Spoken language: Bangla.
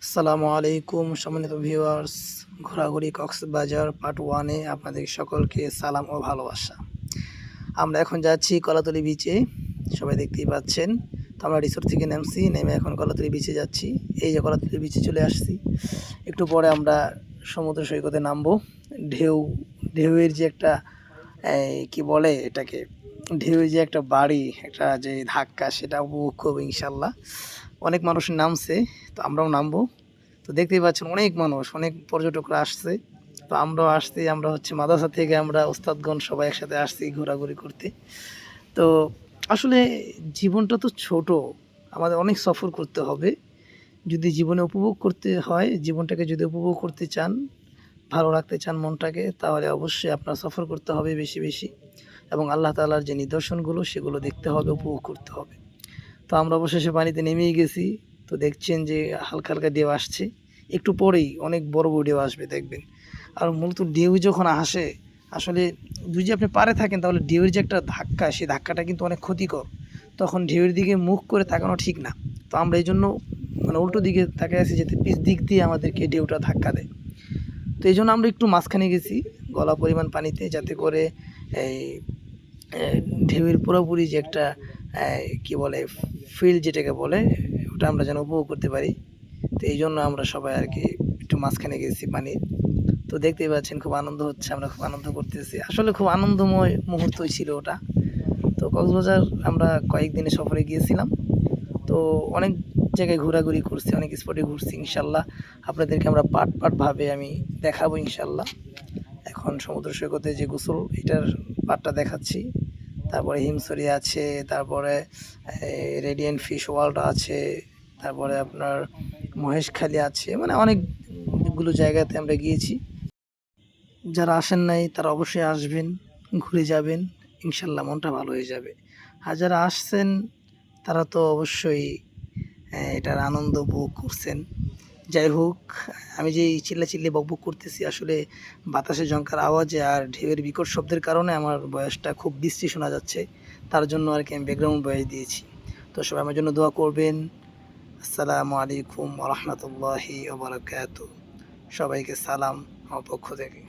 আসসালামু আলাইকুম সম্মানিত ভিউয়ার্স, ঘোরাঘুরি কক্সবাজার পার্ট 1-এ আপনাদের সকলকে সালাম ও ভালোবাসা। আমরা এখন যাচ্ছি কলাতলি বিচে, সবাই দেখতেই পাচ্ছেন। তো আমরা রিসোর্ট থেকে নেমে এখন কলাতলি বিচে যাচ্ছি। এই যে কলাতলি বিচে চলে আসছি। একটু পরে আমরা সমুদ্র সৈকতে নামবো। ঢেউ ঢেউয়ের যে একটা কি বলে এটাকে, ঢেউয়ের যে একটা বাড়ি, একটা যে ধাক্কা, সেটা উপভোগ করবো ইনশাল্লাহ। অনেক মানুষ নামছে, তো আমরাও নামবো। তো দেখতেই পাচ্ছেন অনেক মানুষ, অনেক পর্যটকরা আসছে। তো আমরাও আসছি, আমরা হচ্ছে মাদ্রাসা থেকে আমরা ওস্তাদগণ সবাই একসাথে আসছি ঘোরাঘুরি করতে। তো আসলে জীবনটা তো ছোট, আমাদের অনেক সফর করতে হবে। যদি জীবনে উপভোগ করতে হয়, জীবনটাকে যদি উপভোগ করতে চান, ভালো রাখতে চান মনটাকে, তাহলে অবশ্যই আপনার সফর করতে হবে বেশি বেশি, এবং আল্লাহ তাআলার যে নিদর্শনগুলো সেগুলো দেখতে হবে, উপভোগ করতে হবে। তো আমরা অবশেষে পানিতে নেমেই গেছি। তো দেখছেন যে হালকা হালকা ঢেউ আসছে, একটু পরেই অনেক বড় বড় ঢেউ আসবে দেখবেন। আর মূলত ঢেউ যখন আসে, আসলে যদি আপনি পাড়ে থাকেন তাহলে ঢেউয়ের যে একটা ধাক্কা, সেই ধাক্কাটা কিন্তু অনেক ক্ষতিকর। তখন ঢেউয়ের দিকে মুখ করে তাকানো ঠিক না। তো আমরা এই জন্য উল্টো দিকে তাকিয়ে আছি, যাতে পিছ দিক দিয়ে আমাদেরকে ঢেউটা ধাক্কা দেয়। তো এই জন্য আমরা একটু মাঝখানে গেছি গলা পরিমাণ পানিতে, যাতে করে এই ঢেউয়ের পুরোপুরি যে একটা কি বলে ফিল যেটাকে বলে, ওটা আমরা যেন উপভোগ করতে পারি। তো এই জন্য আমরা সবাই আর কি একটু মাঝখানে গেছি পানির। তো দেখতেই পাচ্ছেন খুব আনন্দ হচ্ছে, আমরা খুব আনন্দ করতেছি। আসলে খুব আনন্দময় মুহূর্তই ছিল ওটা। তো কক্সবাজার আমরা কয়েকদিনের সফরে গিয়েছিলাম। তো অনেক জায়গায় ঘোরাঘুরি করছি, অনেক স্পটে ঘুরছি। ইনশাল্লাহ আপনাদেরকে আমরা পার্ট ভাবে আমি দেখাবো ইনশাল্লাহ। এখন সমুদ্র সৈকতে যে গোসল, এটার পার্টটা দেখাচ্ছি। তারপরে হিমছড়ি আছে, তারপরে রেডিয়েন্ট ফিশ ওয়ার্ল্ড আছে, তারপরে আপনার মহেশখালী আছে, মানে অনেকগুলো জায়গাতে আমরা গিয়েছি। যারা আসেন নাই তারা অবশ্যই আসবেন, ঘুরে যাবেন, ইনশাল্লাহ মনটা ভালো হয়ে যাবে। আর যারা আসছেন তারা তো অবশ্যই এটার আনন্দ উপভোগ করছেন। যাই হোক, আমি যে চিল্লাচিল্লি বকবক করতেছি, আসলে বাতাসের ঝংকার আওয়াজে আর ঢেউয়ের বিকট শব্দের কারণে আমার বয়সটা খুব বিশ্রী শোনা যাচ্ছে। তার জন্য আর কি আমি ব্যাকগ্রাউন্ড ভয়েস দিয়েছি। তো সবাই আমার জন্য দোয়া করবেন। আসসালামু আলাইকুম ওয়া রাহমাতুল্লাহি ওয়া বারাকাতুহু। সবাইকে সালাম আমার পক্ষ থেকে।